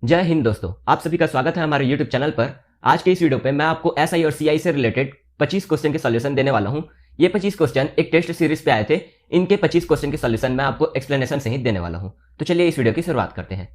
जय हिंद दोस्तों, आप सभी का स्वागत है हमारे YouTube चैनल पर। आज के इस वीडियो पे मैं आपको एसआई और सीआई से रिलेटेड 25 क्वेश्चन के सॉल्यूशन देने वाला हूं। ये 25 क्वेश्चन एक टेस्ट सीरीज पे आए थे। इनके 25 क्वेश्चन के सॉल्यूशन मैं आपको एक्सप्लेनेशन सहित देने वाला हूं। तो चलिए इस वीडियो की शुरुआत करते हैं।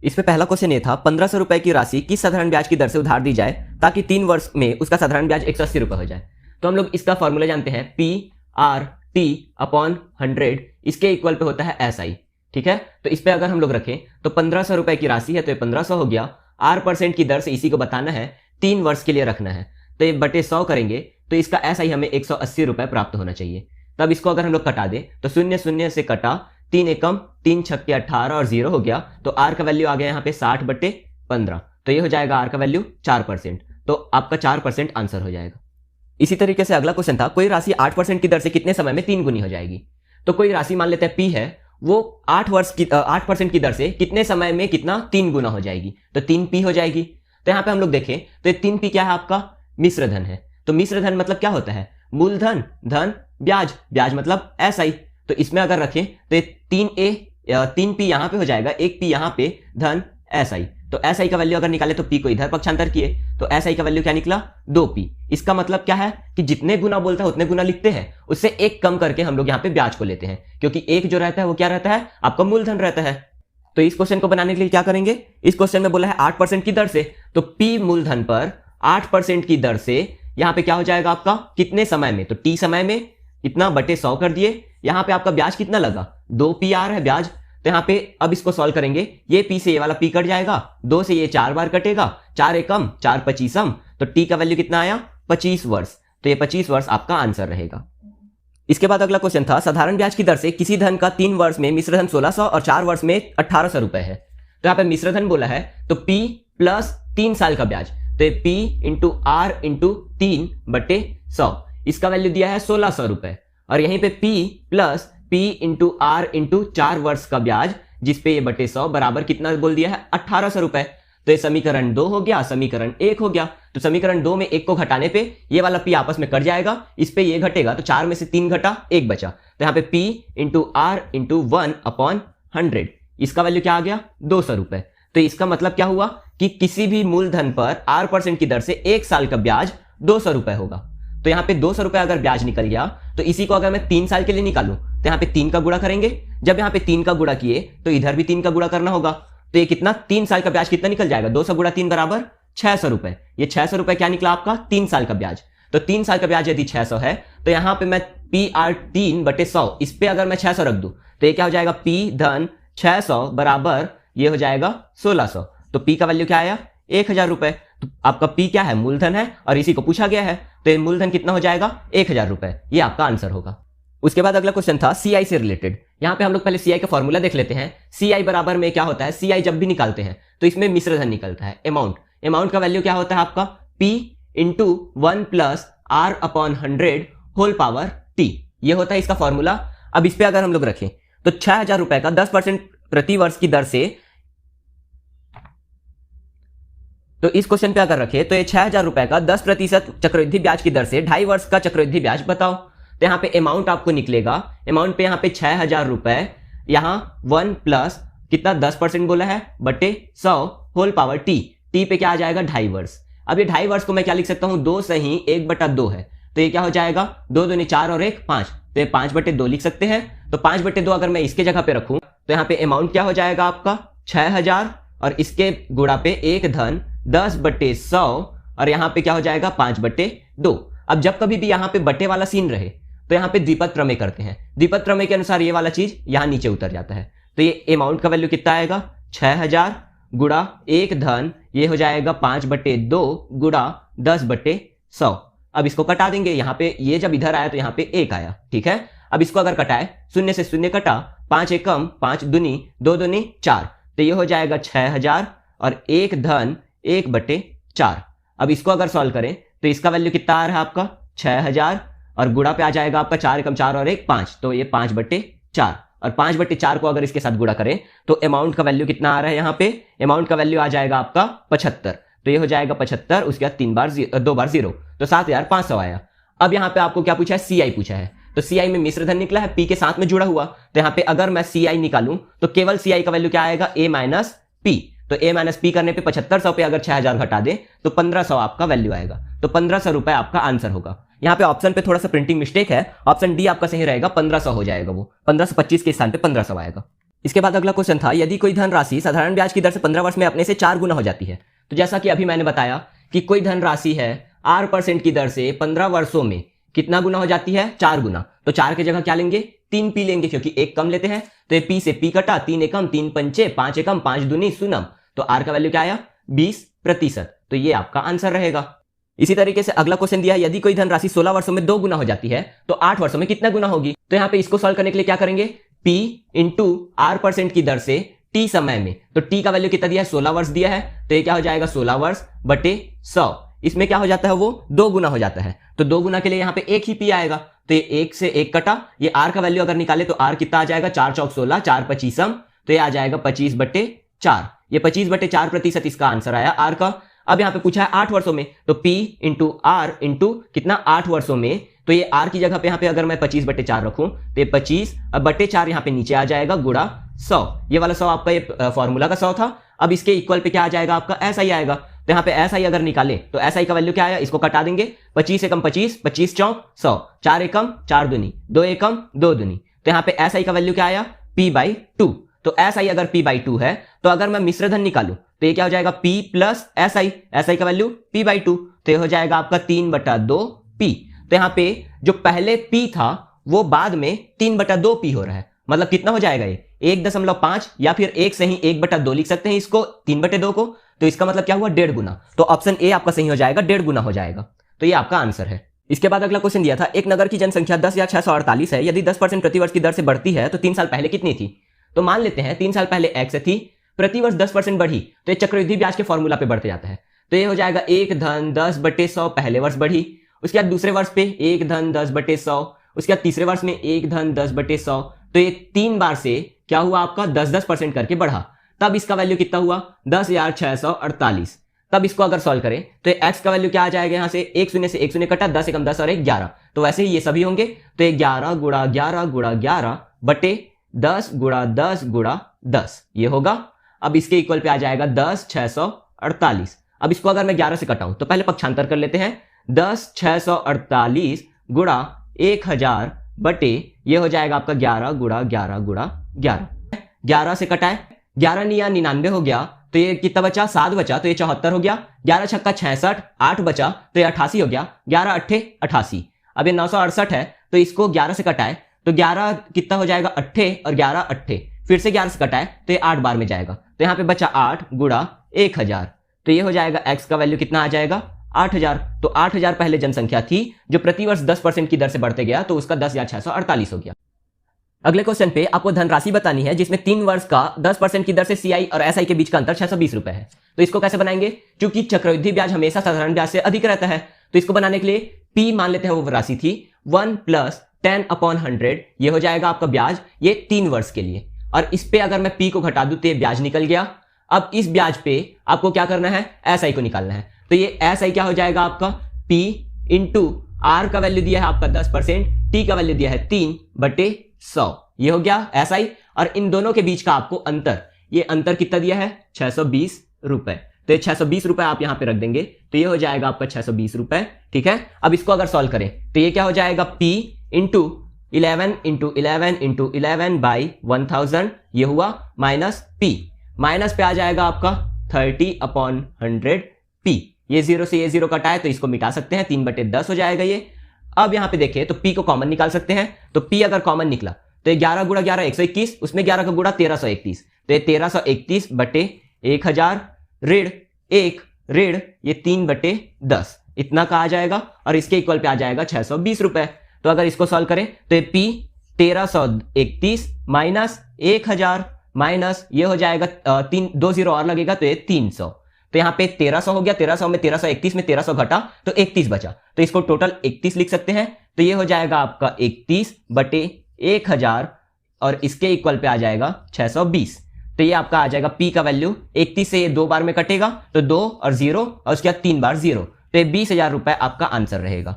इसमें पहला क्वेश्चन ये था, 1500 रुपए की राशि किस साधारण ब्याज की दर से उधार दी जाए ताकि 3 वर्ष में उसका साधारण ब्याज 180 रुपए हो जाए। तो हम लोग इसका फॉर्मूला जानते हैं, P/T/100 इसके इक्वल पे होता है SI। ठीक है, तो इस पे अगर हम लोग रखें तो 1500 रुपए की राशि है तो ये 1500 हो गया। R% की दर से इसी को बताना है, 3 वर्ष के लिए रखना है, तो ये बटे 100 करेंगे तो इसका SI हमें 180 रुपए प्राप्त होना चाहिए। तब इसको अगर हम लोग कटा दें तो 0 0 से कटा, 3 एकम 3 छक्के 18 और 0 हो गया। तो R का वैल्यू आ गया यहाँ पे 60/15, तो ये हो जाएगा R का वैल्यू 4%। तो आपका 4% आंसर हो जाएगा। इसी तरीके से अगला क्वेश्चन था, कोई राशि 8% की दर से कितने समय में 3 गुनी हो जाएगी। तो कोई राशि मान लेते हैं P है, वो 8% की दर से कितने समय में कितना 3 गुना हो जाएगी, तो 3P हो जाएगी। तो यहाँ पे हम लोग देखें तो 3P क्या है, आपका मिश्र धन है। तो मिश्र धन मतलब क्या होता है, मूलधन धन ब्याज, ब्याज मतलब SI। तो इसमें अगर रखें तो ये 3P यहाँ पे हो जाएगा, 1P यहाँ पे धन SI। तो SI का वैल्यू अगर निकाले तो P को इधर पक्षांतर किए तो SI का वैल्यू क्या निकला, 2P। इसका मतलब क्या है कि जितने गुना बोलता है उतने गुना लिखते हैं, उससे एक कम करके हम लोग यहाँ पे ब्याज को लेते हैं, क्योंकि एक जो रहता है वो क्या रहता है, आपका मूलधन रहता है। तो इस क्वेश्चन को बनाने के लिए क्या करेंगे, इस क्वेश्चन में बोला है 8% की दर से, तो P मूलधन पर 8% की दर से यहाँ पे क्या हो जाएगा आपका, कितने समय में, तो T समय में इतना बटे 100 कर दिए। यहाँ पे आपका ब्याज कितना लगा, 2PR है ब्याज। तो यहाँ पे अब इसको सॉल्व करेंगे, ये P से ये वाला P कट जाएगा, 2 से ये 4 बार कटेगा, 4 एकम 4 25, तो T का वैल्यू कितना आया, 25 वर्ष। तो ये 25 वर्ष आपका आंसर रहेगा। इसके बाद अगला क्वेश्चन था, साधारण ब्याज की दर से किसी धन का 3 वर्ष में मिश्रधन 1600 और 4 वर्ष में 1800 रुपए है। तो यहाँ पे मिश्रधन बोला है तो P प्लस 3 साल का ब्याज, तो ये P इंटू R इंटू 3/100, इसका वैल्यू दिया है 1600 रुपए। और यहीं पे P plus P into R into 4 वर्ष का ब्याज, जिसपे ये बटे 100 बराबर कितना बोल दिया है, 1800 रुपए। तो ये समीकरण 2 हो गया, समीकरण 1 हो गया। तो समीकरण 2 में 1 को घटाने पे ये वाला P आपस में कट जाएगा, इस पे ये घटेगा, तो 4 में से 3 घटा, 1 बचा। तो यहाँ पे P इंटू R इंटू 1/100, इसका वैल्यू क्या आ गया, 200 रुपए। तो इसका मतलब क्या हुआ कि किसी भी मूलधन पर R% की दर से 1 साल का ब्याज 200 रुपए होगा। तो यहाँ पे 200 रुपए अगर ब्याज निकल गया, तो इसी को अगर मैं 3 साल के लिए निकालूं तो यहाँ पे 3 का गुणा करेंगे। जब यहाँ पे 3 का गुणा किए तो इधर भी 3 का गुणा करना होगा। तो ये कितना, 3 साल का ब्याज कितना निकल जाएगा, 200 गुणा 3 बराबर 600 रुपए। ये 600 रुपए क्या निकला आपका, 3 साल का ब्याज। तो 3 साल का ब्याज यदि 600 है तो यहाँ पे मैं PR 3/100, इस पे अगर मैं 600 रख दूं तो ये क्या हो जाएगा, P धन 600 बराबर ये हो जाएगा 1600। तो P का वैल्यू क्या आया, 1000 रुपए। तो आपका P क्या है, मूलधन है, और इसी को पूछा गया है, तो ये मूलधन कितना हो जाएगा, 1000 रुपए। ये आपका आंसर होगा। उसके बाद अगला क्वेश्चन था CI से रिलेटेड। यहां पे हम लोग पहले CI का फॉर्मूला देख लेते हैं। CI बराबर में क्या होता है, CI जब भी निकालते हैं तो इसमें मिश्रधन निकलता है, अमाउंट का वैल्यू क्या होता है आपका, P into 1 plus R/100 whole power T, ये होता है इसका फॉर्मूला। अब इस पे अगर हम लोग रखें तो 6000 रुपए का 10% प्रति वर्ष की दर से, तो इस क्वेश्चन पे अगर रखे तो ये 6000 रुपए का 10% चक्रवृद्धि ब्याज की दर से 2.5 वर्ष का चक्रवृद्धि ब्याज बताओ। तो यहाँ पे अमाउंट आपको निकलेगा, अमाउंट पे यहाँ पे 6000 रुपए, यहाँ 1 प्लस कितना 10% बोला है बटे 100 होल पावर T पे क्या आ जाएगा, 2.5 वर्ष। अब ये 2.5 वर्ष को मैं क्या लिख सकता हूँ, 2 सही 1/2 है, तो ये क्या हो जाएगा, 2 दूनी 4 और 1 5, तो ये 5/2 लिख सकते हैं। तो 5/2 अगर मैं इसके जगह पे रखूं तो यहाँ पे अमाउंट क्या हो जाएगा आपका 6000, और इसके गुणा पे 1 धन 10/100, और यहाँ पे क्या हो जाएगा 5/2। अब जब कभी भी यहाँ पे बटे वाला सीन रहे तो यहाँ पे द्विपद प्रमेय करते हैं, द्विपद प्रमेय के अनुसार ये वाला चीज यहाँ नीचे उतर जाता है। तो ये अमाउंट का वैल्यू कितना आएगा, 6000 गुणा 1 धन, ये हो जाएगा 5/2 गुणा 10/100। अब इसको कटा देंगे, यहाँ पे ये जब इधर आया तो यहाँ पे 1 आया, ठीक है। अब इसको अगर कटाए, 0 से 0 कटा, 5 एकम 5 दूनी 2 दूनी 4, तो ये हो जाएगा 6000 और 1 धन 1/4। अब इसको अगर सॉल्व करें तो इसका वैल्यू कितना आ रहा है आपका 6000, और गुणा पे आ जाएगा आपका 4 एकम 4 और 1 5, तो ये 5/4, और 5/4 को अगर इसके साथ गुणा करें तो अमाउंट का वैल्यू कितना आ रहा है, यहाँ पे अमाउंट का वैल्यू आ जाएगा आपका 75। तो ये हो जाएगा 75, उसके बाद 2 बार 0, तो 7500 आया। अब यहाँ पे आपको क्या पूछा है, CI पूछा है। तो सी आई में मिश्र धन निकला है, पी के साथ में जुड़ा हुआ। तो यहां पे अगर मैं सी आई निकालूं तो केवल सी आई का वैल्यू क्या आएगा, ए माइनस पी। तो ए माइनस पी करने पे 7500 पे अगर 6000 घटा दे तो 1500 आपका वैल्यू आएगा। तो 1500 रुपए आपका आंसर होगा। यहाँ पे ऑप्शन पे थोड़ा सा प्रिंटिंग मिस्टेक है, ऑप्शन डी आपका सही रहेगा, 1500 हो जाएगा, वो 1525 के स्थान पे 1500 आएगा। इसके बाद अगला क्वेश्चन था, यदि कोई धनराशि साधारण ब्याज की दर से 15 वर्ष में अपने से 4 गुना हो जाती है। तो जैसा कि अभी मैंने बताया कि कोई धनराशि है 8% की दर से 15 वर्षों में कितना गुना हो जाती है, 4 गुना। तो 4 की जगह क्या लेंगे, 3 पी लेंगे, क्योंकि एक कम लेते हैं। तो ये पी से पी कटा, 3 एकम 3 पंचे, 5 एकम 5 दूनी शून्यम। तो आर का वैल्यू क्या आया, 20%। तो ये आपका आंसर रहेगा। इसी तरीके से अगला क्वेश्चन दिया है, यदि कोई धनराशि 16 वर्षों में 2 गुना हो जाती है तो 8 वर्षों में कितना गुना होगी। तो यहाँ पे इसको सॉल्व करने के लिए क्या करेंगे, P इंटू R% की दर से T समय में। तो T का वैल्यू कितना दिया है, 16 वर्ष दिया है। तो ये क्या हो जाएगा, 16 वर्ष बटे 100। इसमें क्या हो जाता है, वो 2 गुना हो जाता है। तो 2 गुना के लिए यहाँ पे एक ही P आएगा। तो ये 1 से 1 कटा, ये R का वैल्यू अगर निकाले तो R कितना आ जाएगा, 4 चौक 16, 4 पचीसम। तो ये आ जाएगा 25/4। ये 25/4% इसका आंसर आया आर का। अब यहाँ पे पूछा है 8 वर्षों में, तो P इंटू आर इंटू कितना, 8 वर्षों में। तो ये आर की जगह पे यहाँ पे अगर मैं 25/4 रखूं तो ये 25 अब बटे 4 यहाँ पे नीचे आ जाएगा, गुणा 100। ये वाला 100 आपका ये फॉर्मूला का 100 था। अब इसके इक्वल पे क्या आ जाएगा, आपका एस आई आएगा। तो यहाँ पे एस आई अगर निकाले तो एस आई का वैल्यू क्या आया, इसको कटा देंगे, 25 एकम 25, 25 चौक 100, 4 एकम 4 दूनी, 2 एकम 2 दूनी। तो यहाँ पे एस आई का वैल्यू क्या आया, P/2। तो एस आई अगर P/2 है तो अगर मैं मिश्र धन निकालूं तो ये क्या हो जाएगा, P plus S I. S I का वैल्यू P/2, तो ये हो जाएगा आपका 3/2 P। तो यहाँ पे जो पहले P था वो बाद में 3/2 P हो रहा है। मतलब कितना हो जाएगा ये 1.5, या फिर 1 से ही 1/2 लिख सकते हैं इसको, 3/2 को। तो इसका मतलब क्या हुआ, 1.5 गुना। तो ऑप्शन ए आपका सही हो जाएगा, 1.5 गुना हो जाएगा। तो ये आपका आंसर है। इसके बाद अगला क्वेश्चन दिया था, एक नगर की जनसंख्या 10,648 है, यदि 10% प्रतिवर्ष की दर से बढ़ती है तो 3 साल पहले कितनी थी। तो मान लेते हैं 3 साल पहले x थी, प्रतिवर्ष 10% बढ़ी, तो ये चक्रवृद्धि ब्याज के फॉर्मूला पे बढ़ते जाता है। तो ये हो जाएगा 1 धन 10/100 पहले वर्ष बढ़ी, उसके बाद दूसरे वर्ष पे 1 धन 10/100, उसके बाद तीसरे वर्ष में 1 धन 10/100। तो ये 3 बार से क्या हुआ आपका 10% करके बढ़ा। तब इसका वैल्यू कितना हुआ, 10,648। तब इसको अगर सॉल्व करें तो x का वैल्यू क्या आ जाएगा, यहाँ से 1 शून्य से 1 शून्य कटा, 10 एकम 10 और 1 11। तो वैसे ही ये सभी होंगे। तो 11 गुणा 11 गुणा 11 बटे 10 गुणा 10 गुणा 10 ये होगा। अब इसके इक्वल पे आ जाएगा 10,648। अब इसको अगर मैं 11 से कटाऊं तो पहले पक्षांतर कर लेते हैं, 10,648 गुणा 1000 बटे ये हो जाएगा आपका 11 गुणा 11 गुणा 11। 11 से कटाए, 11 निया 99 हो गया, तो ये कितना बचा, 7 बचा, तो ये 74 हो गया। 11 छक्का 66, 8 बचा तो ये 88 हो गया, 11 अट्ठे 88। अब ये 968 है, तो इसको 11 से कटाए तो 11 कितना हो जाएगा, 8 और 11 8, फिर से 11 से कटाए तो ये 8 बार में जाएगा। तो यहाँ पे बचा 8 गुणा 1000। तो ये हो जाएगा x का वैल्यू कितना आ जाएगा, 8000। तो 8000 पहले जनसंख्या थी जो प्रतिवर्ष 10% की दर से बढ़ते गया, तो उसका 10,648 हो गया। अगले क्वेश्चन पे आपको धनराशि बतानी है जिसमें 3 वर्ष का 10% की दर से सीआई और एसआई के बीच का अंतर 620 रुपए है। तो इसको कैसे बनाएंगे, क्योंकि चक्रवृद्धि ब्याज हमेशा साधारण ब्याज से अधिक रहता है। तो इसको बनाने के लिए P मान लेते हैं वो राशि थी 1 + 10/100, ये हो जाएगा आपका ब्याज, ये 3 वर्ष के लिए। और इस पे अगर मैं P को घटा दूं तो ये ब्याज निकल गया। अब इस ब्याज पे आपको क्या करना है, एसआई को निकालना है। तो ये एसआई क्या हो जाएगा आपका, P इंटू आर का वैल्यू दिया है आपका 10%, टी का वैल्यू दिया है 3/100, ये हो गया एसआई। और इन दोनों के बीच का आपको अंतर, ये अंतर कितना दिया है, 620 रुपए। तो ये 620 रुपए आप यहां पे रख देंगे, तो ये हो जाएगा आपका 620 रुपए। ठीक है, अब इसको अगर सॉल्व करें तो ये क्या हो जाएगा, P इंटू 11 इंटू 11 इंटू 11/1000, ये हुआ माइनस P, माइनस पे आ जाएगा आपका 30/100 P। ये 0 से ये 0 कटाए तो इसको मिटा सकते हैं, 3/10 हो जाएगा ये। अब यहां पे देखें तो P को कॉमन निकाल सकते हैं। तो P अगर कॉमन निकला तो 11 गुणा 11 121, उसमें 11 का गुणा 1331, तो ये 1331/1000 ऋण 1 ऋण ये 3/10 इतना का आ जाएगा। और इसके इक्वल पे आ जाएगा 620 रुपए। तो अगर इसको सॉल्व करें तो ये P 1331 माइनस 1000 माइनस ये हो जाएगा 2 0 और लगेगा तो ये 300। तो यहाँ पे 1300 हो गया, 1300 में 1331 में 1300 घटा तो 31 बचा, तो इसको टोटल 31 लिख सकते हैं। तो ये हो जाएगा आपका 31/1000 और इसके इक्वल पे आ जाएगा 620। तो ये आपका आ जाएगा P का वैल्यू, 31 से ये 2 बार में कटेगा तो 2 और 0 और उसके बाद 3 बार 0, तो ये 20,000 रुपए आपका आंसर रहेगा।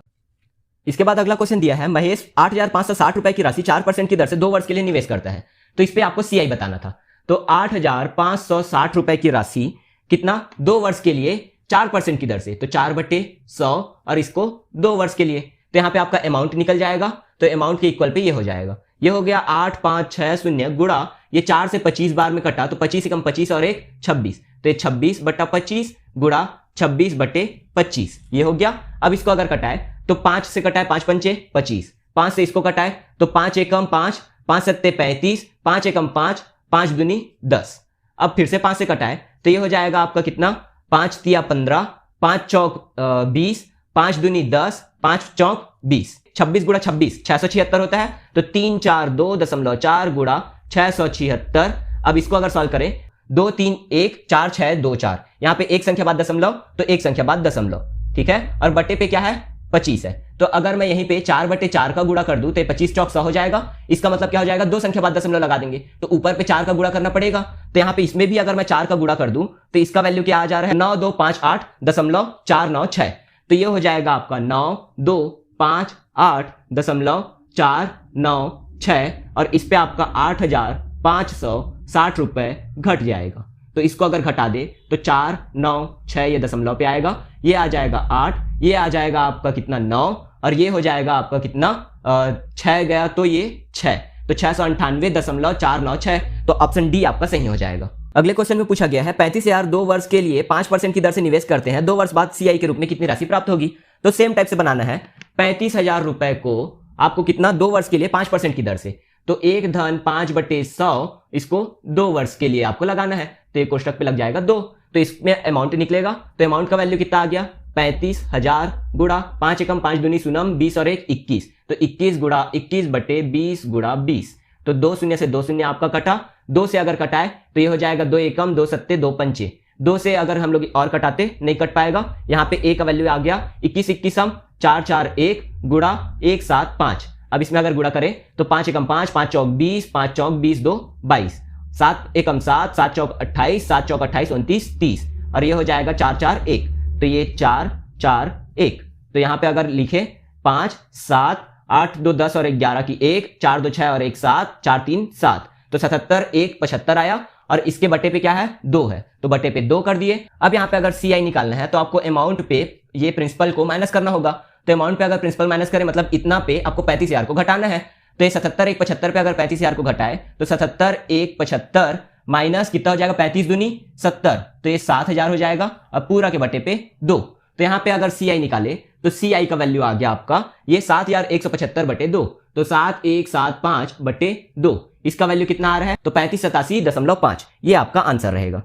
इसके बाद अगला क्वेश्चन दिया है, महेश 8,560 रुपए की राशि 4% की दर से 2 वर्ष के लिए निवेश करता है। तो इस पे आपको सीआई बताना था। तो 8,560 रुपए की राशि कितना 2 वर्ष के लिए 4% की दर से, तो 4/100 और इसको 2 वर्ष के लिए, तो यहां पे आपका अमाउंट निकल जाएगा। तो अमाउंट के इक्वल पे ये हो जाएगा, ये हो गया 8,560 गुड़ा ये 4 से 25 बार में कटा, तो 25 एकम 25 और 1 26, तो ये 26/25 गुड़ा 26/25 ये हो गया। अब इसको अगर कटाए तो 5 से कटाए 5 पंचे 25, 5 से इसको कटाए तो 5 एकम 5, 5 सत्ते 35, 5 एकम 5, 5 दूनी 10। अब फिर से 5 से कटाए तो ये हो जाएगा आपका कितना 5 तिया 15, 5 चौक 20, 5 दूनी 10, 5 चौक 20, 26 गुड़ा 26 676 होता है। तो 342.4 गुड़ा 676। अब इसको अगर सॉल्व करें 2 3 1 4 6 2 4, यहां पे एक संख्या बाद दशमलव तो एक संख्या बाद दशमलव, ठीक है। और बटे पे क्या है 25 है, तो अगर मैं यहीं पे 4/4 का गुणा कर दूं तो 25 चौक 100 हो जाएगा। इसका मतलब क्या हो जाएगा, 2 संख्या बाद दशमलव लगा देंगे तो ऊपर पे 4 का गुणा करना पड़ेगा। तो यहाँ पे इसमें भी अगर मैं 4 का गुणा कर दूं तो इसका वैल्यू क्या आ जा रहा है 9258.496। तो ये हो जाएगा आपका 9258.496 और इस पे आपका 8,560 रुपए घट जाएगा। तो इसको अगर घटा दे तो 4 9 6 ये दशमलव पे आएगा, ये आ जाएगा 8, ये आ जाएगा आपका कितना 9 और ये हो जाएगा आपका कितना 6 गया तो ये 6, तो 698.496। तो ऑप्शन डी आपका सही हो जाएगा। अगले क्वेश्चन में पूछा गया है 35,000 2 वर्ष के लिए 5% की दर से निवेश करते हैं, 2 वर्ष बाद सीआई के रूप में कितनी राशि प्राप्त होगी। तो सेम टाइप से बनाना है, 35,000 रुपए को आपको कितना 2 वर्ष के लिए 5% की दर से, तो 1/5/100 इसको 2 वर्ष के लिए आपको लगाना है, तो ये कोष्टक पे लग जाएगा 2, तो इसमें अमाउंट निकलेगा। तो अमाउंट का वैल्यू कितना आ गया 35,000 गुड़ा 5 एकम 5 दूनी सुनम 20 और 1 21, तो 21 गुड़ा 21/20 गुड़ा 20, तो 2 शून्य से 2 शून्य आपका कटा, 2 से अगर कटाए तो ये हो जाएगा 2 एकम 2 सत्ते 2 पंचे, 2 से अगर हम लोग और कटाते नहीं कट पाएगा। यहाँ पे ए का वैल्यू आ गया 21 21 4 4 1 गुड़ा 1 7 5। अब इसमें अगर गुणा करें तो 5 एकम 5, 5 चौक 20, 5 चौक 20 2 22, 7 एकम 7, 7 चौक 28, 7 चौक 28 29 30 और ये हो जाएगा 4 4 1, तो ये 4 4 1। तो यहाँ पे अगर लिखे 5 7 8 2 10 और 1 11 की 1 4 2 6 और 1 7 4 3 7, तो 77 1 75 आया और इसके बटे पे क्या है 2 है, तो बटे पे 2 कर दिए। अब यहाँ पे अगर सीआई निकालना है तो आपको अमाउंट पे ये प्रिंसिपल को माइनस करना होगा। तो अमाउंट पे अगर प्रिंसिपल माइनस करें मतलब इतना पे आपको 35,000 को घटाना है, तो ये 77 1 75 पे अगर 35,000 को घटाए तो 77 1 75 माइनस कितना हो जाएगा 35 दूनी 70, तो ये 7,000 हो जाएगा और पूरा के बटे पे 2। तो यहाँ पे अगर सीआई निकाले तो सीआई का वैल्यू आ गया आपका ये 7,175/2, तो 7,175/2, इसका वैल्यू कितना आ रहा है तो 3587.5, ये आपका आंसर रहेगा।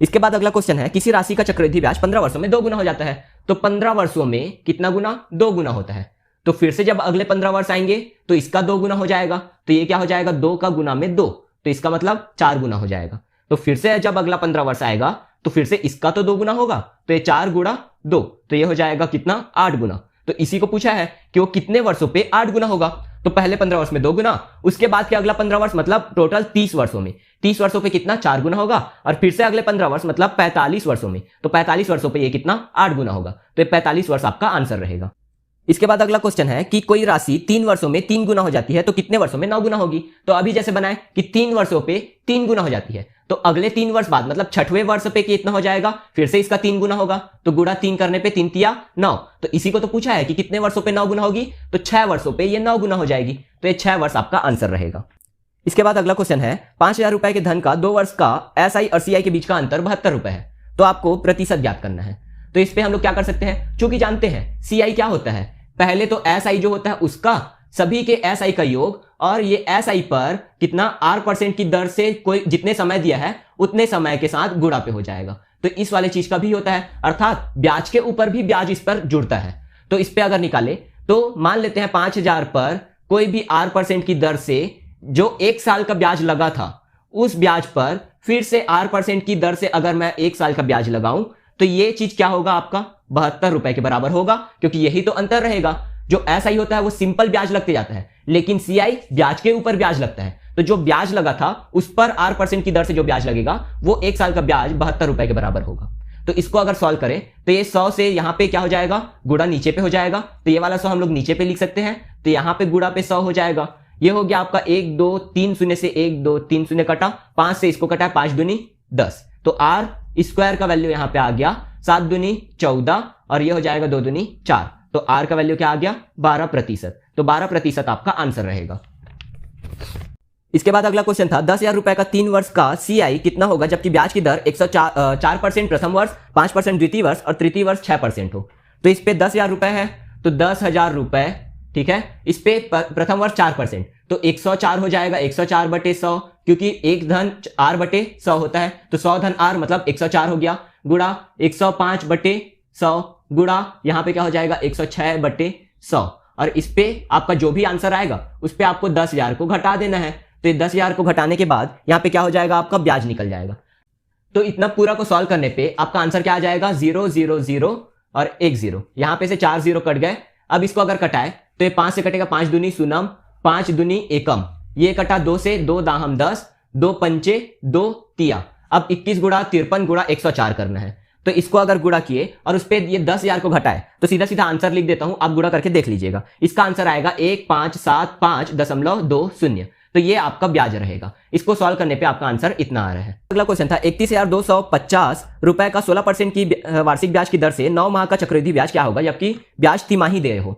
इसके बाद अगला क्वेश्चन है, किसी राशि का चक्रवृद्धि ब्याज 15 वर्षों में 2 गुना हो जाता है, तो 15 वर्षों में कितना गुना 2 गुना होता है। तो फिर से जब अगले 15 वर्ष आएंगे तो इसका 2 गुना हो जाएगा, तो ये क्या हो जाएगा 2 का गुना में 2, तो इसका मतलब 4 गुना हो जाएगा। तो फिर से जब अगला 15 वर्ष आएगा तो फिर से इसका तो 2 गुना होगा, तो ये 4 गुणा 2, तो ये हो जाएगा कितना 8 गुना। तो इसी को पूछा है कि वो कितने वर्षों पे 8 गुना होगा। तो पहले 15 वर्ष में 2 गुना, उसके बाद के अगला 15 वर्ष मतलब टोटल 30 वर्षों में, 30 वर्षों पे कितना 4 गुना होगा, और फिर से अगले 15 वर्ष मतलब 45 वर्षों में, तो 45 वर्षों पे ये कितना 8 गुना होगा, तो ये 45 वर्ष आपका आंसर रहेगा। इसके बाद अगला क्वेश्चन है कि कोई राशि 3 वर्षों में 3 गुना हो जाती है तो कितने वर्षों में 9 गुना होगी। तो अभी जैसे बनाए कि 3 वर्षों पे 3 गुना हो जाती है, तो अगले 3 वर्ष बाद मतलब 6वें वर्ष पे कितना हो जाएगा, फिर से इसका 3 गुना होगा, तो गुणा 3 करने पे 3 तिया 9, तो इसी को तो पूछा है कि कितने वर्षों पे 9 गुना होगी, तो 6 वर्षों पे ये 9 गुना हो जाएगी, तो ये 6 वर्ष आपका आंसर रहेगा। इसके बाद अगला क्वेश्चन है 5,000 रुपए के धन का 2 वर्ष का एसआई और सीआई के बीच का अंतर 72 रुपए है, तो आपको प्रतिशत ज्ञात करना है। तो इस पे हम लोग क्या कर सकते हैं, चूंकि जानते हैं सीआई क्या होता है, पहले तो एसआई जो होता है उसका सभी के एसआई का योग, और ये एसआई पर कितना R% की दर से कोई जितने समय दिया है उतने समय के साथ गुणा पे हो जाएगा। तो इस वाले चीज का भी होता है, अर्थात ब्याज के ऊपर भी ब्याज इस पर जुड़ता है। तो इस पे अगर निकाले तो मान लेते हैं 5,000 पर कोई भी R% की दर से जो 1 साल का ब्याज लगा था, उस ब्याज पर फिर से R% की दर से अगर मैं 1 साल का ब्याज लगाऊं तो ये चीज क्या होगा आपका 72 रुपए के बराबर होगा, क्योंकि यही तो अंतर रहेगा। जो एसआई होता है वो सिंपल ब्याज लगते जाता है, लेकिन सीआई ब्याज के ऊपर ब्याज लगता है। तो जो ब्याज लगा था उस पर R% की दर से जो ब्याज लगेगा वो 1 साल का ब्याज 72 रुपए के बराबर होगा। तो इसको अगर सॉल्व करें तो ये 100 से यहाँ पे क्या हो जाएगा, गुणा नीचे पे हो जाएगा, तो ये वाला 100 हम लोग नीचे पे लिख सकते हैं, तो यहाँ पे गुणा पे 100 हो जाएगा। ये हो गया आपका 1 2 3 शून्य से 1 2 3 शून्य कटा, 5 से इसको कटा, 5 दूनी 10, तो आर स्क्वायर का वैल्यू यहाँ पे आ गया 7 दूनी 14 और ये हो जाएगा 2 दूनी 4, तो आर का वैल्यू क्या आ गया 12%, तो 12% आपका आंसर रहेगा। इसके बाद अगला क्वेश्चन था 10,000 रुपए का 3 वर्ष का CI कितना होगा जबकि ब्याज की दर 104% प्रथम वर्ष, 5% द्वितीय वर्ष और तृतीय वर्ष 6% हो। तो इस पे 10,000 रुपए है तो 10,000 रुपए, ठीक है, इस पे प्रथम वर्ष 4%, तो 104 हो जाएगा, 104 बटे 100, क्योंकि एक धन r बटे 100 होता है, तो 100 धन r मतलब 104 हो गया, गुणा 105 बटे 100 गुणा यहाँ पे क्या हो जाएगा 106 बटे 100, और इस पे आपका जो भी आंसर आएगा उस पे आपको 10,000 को घटा देना है। तो 10,000 को घटाने के बाद यहाँ पे क्या हो जाएगा, आपका ब्याज निकल जाएगा। तो इतना पूरा को सॉल्व करने पे आपका आंसर क्या आ जाएगा 0 0 0 और 1 0, यहाँ पे से 4 0 कट गए। अब इसको अगर कटाए तो ये 5 से कटेगा, 5 दूनी सुनम, 5 दूनी एकम, ये कटा 2 से, 2 दाहम 10, 2 पंचे 2 तिया, अब 21 गुणा 53 गुणा 104 करना है। तो इसको अगर गुणा किए और उस पे ये 10,000 को घटाए तो सीधा सीधा आंसर लिख देता हूं, आप गुणा करके देख लीजिएगा। इसका आंसर आएगा 1575.20, तो ये आपका ब्याज रहेगा। इसको सॉल्व करने पे आपका आंसर इतना आ रहा है। अगला क्वेश्चन था 31,250 रुपए का 16% की वार्षिक ब्याज की दर से 9 माह का चक्रवृद्धि ब्याज क्या होगा जबकि ब्याज तिमाही देय हो।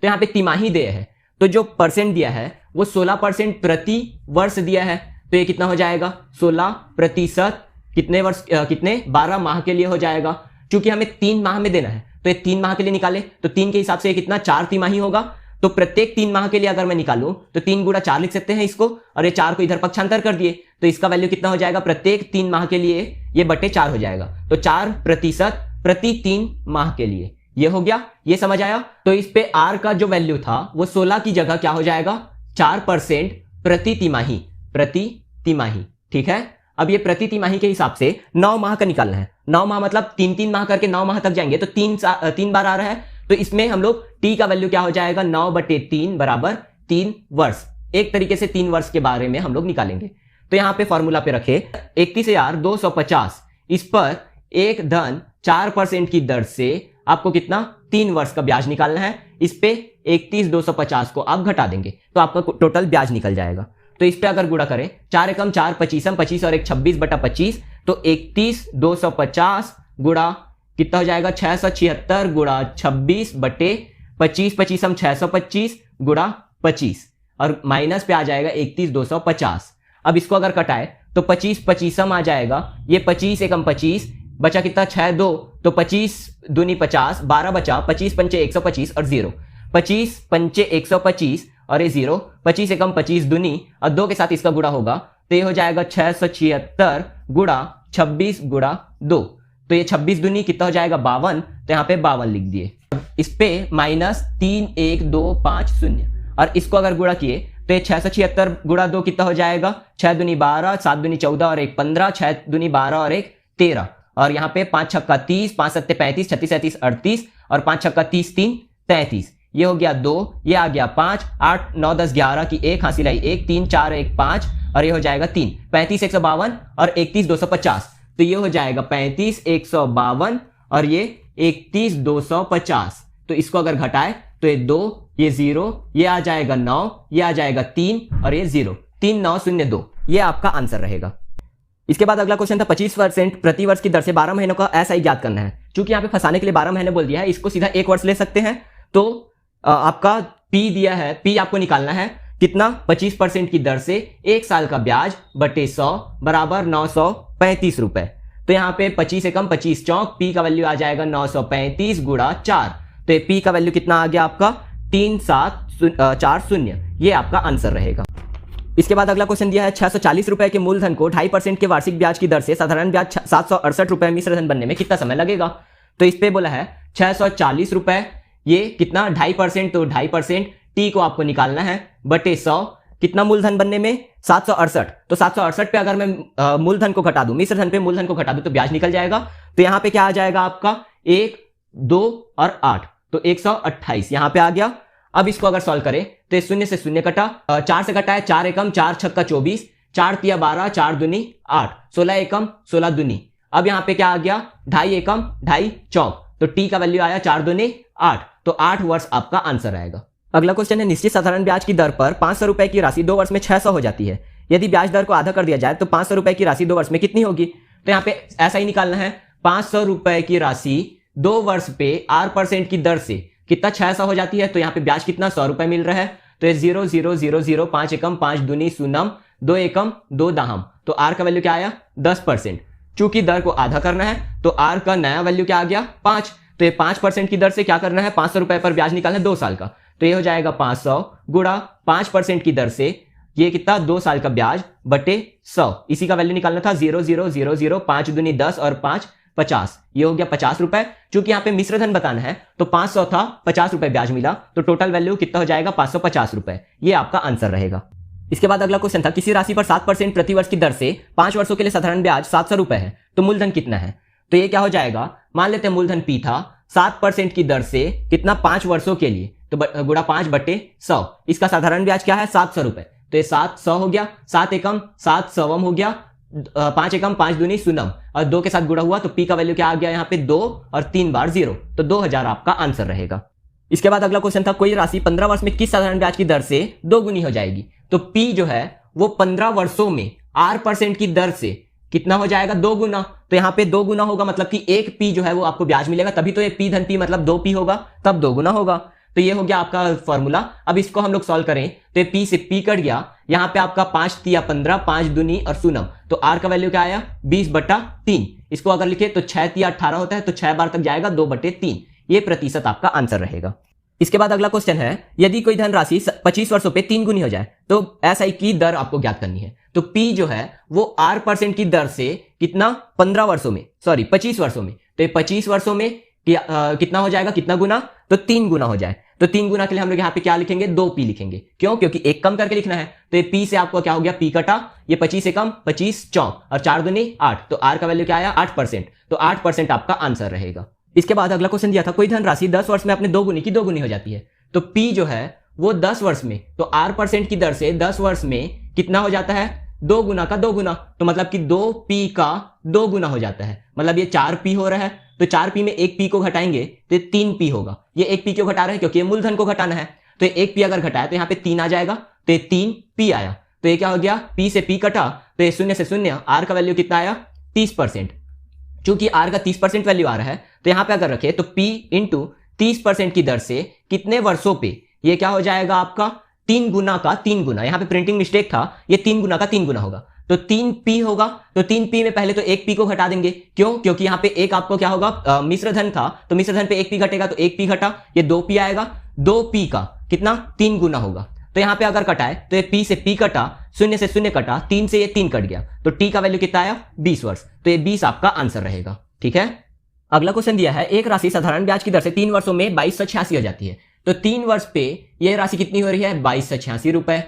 तो यहाँ पे तिमाही देय है, तो जो परसेंट दिया है वो 16% प्रति वर्ष दिया है, तो ये कितना हो जाएगा 16% कितने वर्ष, कितने 12 माह के लिए हो जाएगा। क्योंकि हमें 3 माह में देना है तो ये 3 माह के लिए निकाले तो 3 के हिसाब से ये कितना 4 तिमाही होगा, तो प्रत्येक 3 माह के लिए अगर मैं निकालूं तो 3 गुणा 4 लिख सकते हैं इसको, और ये 4 को इधर पक्षांतर कर दिए तो इसका वैल्यू कितना हो जाएगा, प्रत्येक 3 माह के लिए ये बटे 4 हो जाएगा, तो 4% प्रति 3 माह के लिए ये हो गया। ये समझ आया। तो इस पे आर का जो वैल्यू था वो 16 की जगह क्या हो जाएगा 4% प्रति तिमाही, प्रति तिमाही, ठीक है। अब ये प्रति तिमाही के हिसाब से 9 माह का निकालना है, 9 माह मतलब 3 माह करके 9 माह तक जाएंगे, तो 3 बार आ रहा है, तो इसमें हम लोग टी का वैल्यू क्या हो जाएगा 9/3 बराबर 3 वर्ष। एक तरीके से 3 वर्ष के बारे में हम लोग निकालेंगे। तो यहां पे फॉर्मूला पे रखे 31,250, इस पर एक धन 4% की दर से आपको कितना 3 वर्ष का ब्याज निकालना है। इस पे 31,250 को आप घटा देंगे तो आपका टोटल ब्याज निकल जाएगा। तो इस पे अगर गुणा करें 4 एकम 4 25 25 और 1 26/25, तो 31,250 गुणा कितना हो जाएगा 676 गुणा 26/25, 25 625 गुणा 25 और माइनस पे आ जाएगा 31,250। अब इसको अगर कटाए तो 25 आ जाएगा, ये 25 एकम 25 बचा कितना 6 2, तो 25 दूनी 50, 12 बचा, 25 पंचे 125 और 0, 25 पंचे 125 और ये 0, 25 एकम 25 दूनी और 2 के साथ इसका गुणा होगा तो ये हो जाएगा 676 गुणा 26 गुणा 2, तो ये 26 दूनी कितना हो जाएगा 52, तो यहाँ पे 52 लिख दिए। इस पे -31250 और इसको अगर गुणा किए तो ये 676 गुणा 2 कितना हो जाएगा 6 दूनी 12, 7 दूनी 14 और 1 15, 6 दूनी 12 और 1 13, और यहाँ पे 5 छक्का 30, 5 सत्ते 35, 36 37 38 और 5 छक्का 30 3 33, ये हो गया 2, ये आ गया 5, 8 9 10 11 की 1 हासिल आई 1 3 4 1 5 और ये हो जाएगा 3, 35 152 और 31 250, तो ये हो जाएगा 35 152 और ये 31 250। तो इसको अगर घटाए तो ये 2, ये 0, ये आ जाएगा 9, ये आ जाएगा 3 और ये 0, 3902, ये आपका आंसर रहेगा। इसके बाद अगला क्वेश्चन था 25% प्रति वर्ष की दर से 12 महीनों का एसआई ज्ञात करना है। क्योंकि यहाँ पे फंसाने के लिए 12 महीने बोल दिया है, इसको सीधा 1 वर्ष ले सकते हैं। तो आपका पी दिया है, पी आपको निकालना है कितना 25% की दर से 1 साल का ब्याज बटे 100 बराबर 935 रुपए। तो यहाँ पे 25 एकम 25 चौक, पी का वैल्यू आ जाएगा 935 गुणा 4, तो ये पी का वैल्यू कितना आ गया आपका 3740, ये आपका आंसर रहेगा। इसके बाद अगला क्वेश्चन दिया है 640 रुपए के मूलधन को 2.5% के वार्षिक ब्याज की दर से साधारण ब्याज 768 रुपए मिश्र धन बनने में कितना समय लगेगा। तो इस पे बोला है 640 रुपए, ये कितना 2.5%, तो 2.5% टी को आपको निकालना है बटे 100, कितना मूलधन बनने में 768, तो 768 पे अगर मैं मूलधन को घटा दूं, मिश्र धन पे मूलधन को घटा दूं तो ब्याज निकल जाएगा। तो यहां पे क्या आ जाएगा आपका 1 2 और 8, तो 128 यहां पे आ गया। अब इसको अगर सॉल्व करें तो 0 से 0 कटा, 4 से कटा है 4 एकम 4 छक्का 24, 4 तिया 12, 4 दूनी 8, 16 एकम 16 दूनी। अब यहाँ पे क्या आ गया, 2.5 एकम 2.5 चौक, तो टी का वैल्यू आया 4 दूनी 8, तो 8 वर्ष आपका आंसर आएगा। अगला क्वेश्चन है, निश्चित साधारण ब्याज की दर पर 500 रुपए की राशि 2 वर्ष में 600 हो जाती है। यदि ब्याज दर को आधा कर दिया जाए तो 500 रुपए की राशि 2 वर्ष में कितनी होगी? तो यहाँ पे ऐसा ही निकालना है, 500 रुपए की राशि 2 वर्ष पे 8% की दर से कितना 600 हो जाती है, तो यहाँ पे ब्याज कितना 100 रुपए मिल रहा है, तो ये 0 0 0 0 5 एकम 5 दूनी शून्यम 2 एकम 2 दाहम, तो आर का वैल्यू क्या आया 10%। चूंकि दर को आधा करना है तो आर का नया वैल्यू क्या आ गया 5, तो ये 5% की दर से क्या करना है, 500 रुपए पर ब्याज निकालना है 2 साल का, तो ये हो जाएगा 500 गुणा 5% की दर से ये कितना 2 साल का ब्याज बटे 100, इसी का वैल्यू निकालना था 0 0 0 0 5 दूनी 10 और 5 50, ये हो गया 50 रुपए। चूंकि यहाँ पे मिश्र धन बताना है तो 500 था, 50 रुपए ब्याज मिला, तो टोटल वैल्यू कितना हो जाएगा 550 रुपए, ये आपका आंसर रहेगा। इसके बाद अगला क्वेश्चन था, किसी राशि पर 7% प्रति वर्ष की दर से 5 वर्षों के लिए साधारण ब्याज 700 रुपए है, तो मूलधन कितना है? तो ये क्या हो जाएगा, मान लेते हैं मूलधन पी था, 7% की दर से कितना 5 वर्षों के लिए, तो गुणा 5 बटे 100, इसका साधारण ब्याज क्या है 700 रुपए, तो ये 700 हो गया, 7 एकम 7 सवम हो गया, 5 एकम 5 दूनी शून्यम और 2 के साथ गुणा हुआ, तो पी का वैल्यू क्या आ गया यहाँ पे 2 और 3 बार 0, तो 2000 आपका आंसर रहेगा। इसके बाद अगला क्वेश्चन था, कोई राशि 15 वर्ष में किस साधारण ब्याज की दर से 2 गुनी हो जाएगी? तो पी जो है वो 15 वर्षों में 8% की दर से कितना हो जाएगा 2 गुना, तो यहाँ पे 2 गुना होगा, मतलब कि एक पी जो है वो आपको ब्याज मिलेगा, तभी तो ये पी धन पी मतलब 2 पी होगा, तब 2 गुना होगा, तो ये हो गया आपका फॉर्मूला। अब इसको हम लोग सॉल्व करें तो ये पी से पी कट गया, यहाँ पे आपका 5 तिया 15, 5 दूनी और शून्यम, तो आर का वैल्यू क्या आया 20/3, इसको अगर लिखे तो 6 तिया 18 होता है, तो 6 बार तक जाएगा 2/3, ये प्रतिशत आपका आंसर रहेगा। इसके बाद अगला क्वेश्चन है, यदि कोई धनराशि 25 वर्षों पे 3 गुनी हो जाए तो एसआई की दर आपको ज्ञात करनी है। तो पी जो है वो 8% की दर से कितना 25 वर्षों में, तो ये 25 वर्षों में कितना हो जाएगा, कितना गुना, तो 3 गुना हो जाए, तो 3 गुना के लिए हम लोग यहाँ पे क्या लिखेंगे 2p लिखेंगे, क्यों, क्योंकि एक कम करके लिखना है, तो ये p से आपको क्या हो गया p कटा, ये 25 एकम 25 चौक और 4 दूनी 8, तो r का वैल्यू क्या आया 8%, तो 8% आपका आंसर रहेगा। इसके बाद अगला क्वेश्चन दिया था, कोई धनराशि 10 वर्ष में अपने 2 गुनी की 2 गुनी हो जाती है, तो p जो है वो 10 वर्ष में, तो 8% की दर से 10 वर्ष में कितना हो जाता है 2 गुना का 2 गुना, तो मतलब कि 2p का 2 गुना हो जाता है, मतलब ये 4p हो रहा है, तो 4p में 1p को घटाएंगे तो 3p होगा। ये 1p क्यों घटा रहे हैं, क्योंकि ये मूलधन को घटाना है, तो 1p अगर घटाया तो यहाँ पे 3 आ जाएगा, तो ये 3p आया, तो ये क्या हो गया p से p कटा, तो ये 0 से 0, r का वैल्यू कितना आया 30%। चूंकि r का 30% वैल्यू आ रहा है, तो यहाँ पे अगर रखे तो p इंटू 30% की दर से कितने वर्षों पे ये क्या हो जाएगा आपका 3 गुना का 3 गुना, यहाँ पे प्रिंटिंग मिस्टेक था, ये 3 गुना का 3 गुना होगा, तो 3p होगा, तो 3p में पहले तो 1p को घटा देंगे, क्यों, क्योंकि यहाँ पे एक आपको क्या होगा मिश्र धन था, तो मिश्र धन पे 1p घटेगा, तो 1p घटा, ये 2p आएगा, 2p का कितना 3 गुना होगा, तो यहाँ पे अगर कटाए तो ये p से p कटा, 0 से 0 कटा, 3 से ये 3 कट गया, तो t का वैल्यू कितना आया 20 वर्ष, तो ये 20 आपका आंसर रहेगा। ठीक है, अगला क्वेश्चन दिया है, एक राशि साधारण ब्याज की दर से 3 वर्षों में 2286 हो जाती है, तो 3 वर्ष पे ये राशि कितनी हो रही है 2286 रुपए।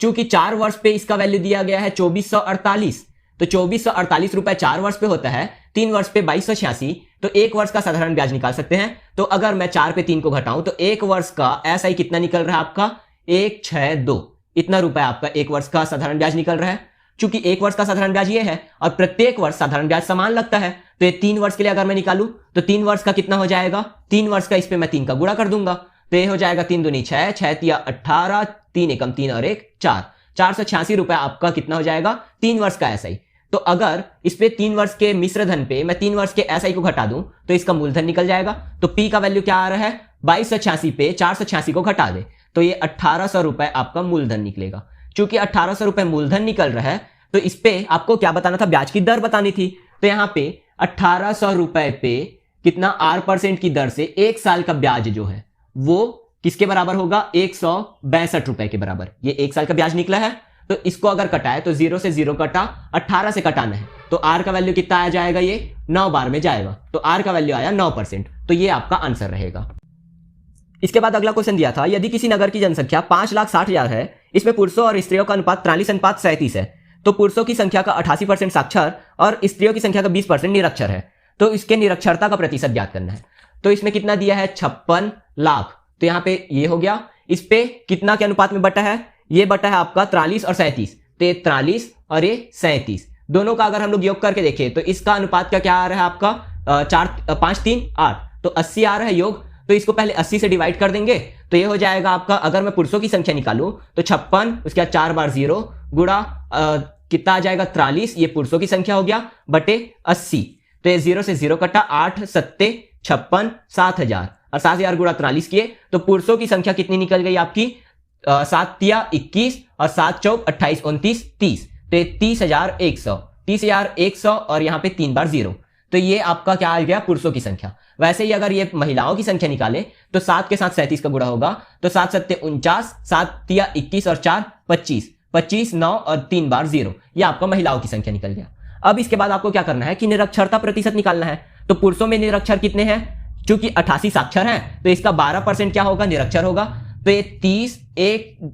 चूंकि 4 वर्ष पे इसका वैल्यू दिया गया है 2448, तो 2448 रुपए 4 वर्ष पे होता है, 3 वर्ष पे 2286, तो 1 वर्ष का साधारण ब्याज निकाल सकते हैं। तो अगर मैं 4 पे 3 को घटाऊं तो 1 वर्ष का एसआई कितना निकल रहा है आपका 162, इतना रुपए आपका 1 वर्ष का साधारण ब्याज निकल रहा है। चूंकि 1 वर्ष का साधारण ब्याज ये है और प्रत्येक वर्ष साधारण ब्याज समान लगता है, तो ये 3 वर्ष के लिए अगर मैं निकालूं तो 3 वर्ष का कितना हो जाएगा, 3 वर्ष का इस पे मैं 3 का गुणा कर दूंगा, तो ये हो जाएगा 3 दूनी 6, 6 तिया 18, 3 एकम 3 और 1 4, 486 रुपए आपका कितना हो जाएगा 3 वर्ष का एसआई। तो अगर इस पे 3 वर्ष के मिश्र धन पे मैं 3 वर्ष के एसआई को घटा दूं तो इसका मूलधन निकल जाएगा। तो पी का वैल्यू क्या आ रहा है 2286 पे 486 को घटा दे तो ये 1800 रुपए आपका मूलधन निकलेगा। चूंकि 1800 रुपए मूलधन निकल रहा है तो इस पे आपको क्या बताना था, ब्याज की दर बतानी थी। तो यहां पे 1800 रुपए पे कितना 8% की दर से 1 साल का ब्याज जो है वो किसके बराबर होगा 162 रुपए के बराबर। ये 1 साल का ब्याज निकला है, तो इसको अगर कटाए तो 0 से 0 कटा, 18 से कटाना है तो आर का वैल्यू कितना आ जाएगा, ये 9 बार में जाएगा, तो आर का वैल्यू आया 9%, तो ये आपका आंसर रहेगा। इसके बाद अगला क्वेश्चन दिया था, यदि किसी नगर की जनसंख्या 5,60,000 है, इसमें पुरुषों और स्त्रियों का अनुपात 43:37 है, तो पुरुषों की संख्या का 88% साक्षर और स्त्रियों की संख्या का 20% निरक्षर है, तो इसके निरक्षरता का प्रतिशत ज्ञात करना है। तो इसमें कितना दिया है 56 लाख, तो यहां पे ये हो गया। इस पे कितना के अनुपात में बटा है, ये बटा है आपका 43 और 37, तो ये 43 और ये 37 दोनों का अगर हम लोग योग करके देखें तो इसका अनुपात क्या आ रहा है आपका 5 3 8, तो 80 आ रहा है योग। तो इसको पहले 80 से डिवाइड कर देंगे तो ये हो जाएगा आपका, अगर मैं पुरुषों की संख्या निकालूं तो 56, उसके बाद 4 बार 0 गुणा कितना आ जाएगा 43, ये पुरुषों की संख्या हो गया, बटे 80। तो ये 0 से 0 कटा, 8 7 56, 7000 और 7000 गुणा 43 किए तो पुरुषों की संख्या कितनी निकल गई आपकी 7 तिया 21 और 7 चौक 28 29 30, तो ये 30,100 और यहाँ पे 3 बार 0, तो ये आपका क्या आ गया पुरुषों की संख्या। वैसे ही अगर ये महिलाओं की संख्या निकाले तो 7 के साथ 37 का गुणा होगा, तो 7 7 49, 7 तिया 21 और 4 25, 25 9 और 3 बार 0, ये आपका महिलाओं की संख्या निकल गया। अब इसके बाद आपको क्या करना है कि निरक्षरता प्रतिशत निकालना है। तो पुरुषों में निरक्षर कितने हैं, चूंकि 88 साक्षर हैं तो इसका 12% क्या होगा निरक्षर होगा, तो ये 30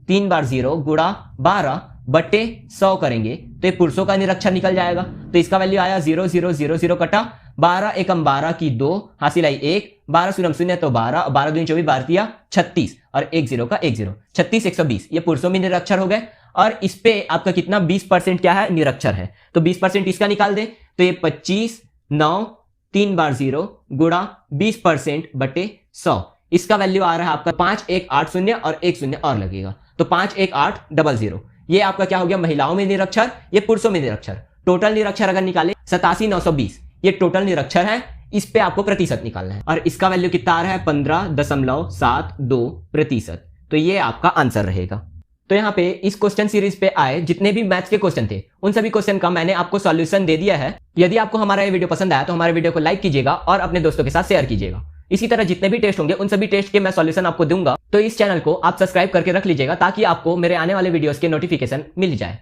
3 बार 0 गुणा 12 बटे 100 करेंगे तो ये पुरुषों का निरक्षर निकल जाएगा। तो इसका वैल्यू आया 0 0 0 0 कटा, 12 एकम 12 की 2 हासिल आई 1, 12 शून्य शून्य तो 12, 12 दूनी 24, 12 तिया 36 और 1 0 का 1 0, 36 120, ये पुरुषों में निरक्षर हो गए। और इस पे आपका कितना 20% क्या है निरक्षर है, तो 20% इसका निकाल दे तो ये 25 9 3 बार 0 गुणा 20% बटे 100, इसका वैल्यू आ रहा है आपका 5180 और 1 0 और लगेगा, तो 518000। ये आपका क्या हो गया महिलाओं में निरक्षर, ये पुरुषों में निरक्षर। टोटल निरक्षर अगर निकाले 87,920, ये टोटल निरक्षर है, इस पे आपको प्रतिशत निकालना है और इसका वैल्यू कितना आ रहा है 15.72%, तो ये आपका आंसर रहेगा। तो यहाँ पे इस क्वेश्चन सीरीज पे आए जितने भी मैथ्स के क्वेश्चन थे उन सभी क्वेश्चन का मैंने आपको सॉल्यूशन दे दिया है। यदि आपको हमारा ये वीडियो पसंद आया तो हमारे वीडियो को लाइक कीजिएगा और अपने दोस्तों के साथ शेयर कीजिएगा। इसी तरह जितने भी टेस्ट होंगे उन सभी टेस्ट के मैं सॉल्यूशन आपको दूंगा, तो इस चैनल को आप सब्सक्राइब करके रख लीजिएगा ताकि आपको मेरे आने वाले वीडियोस के नोटिफिकेशन मिल जाए।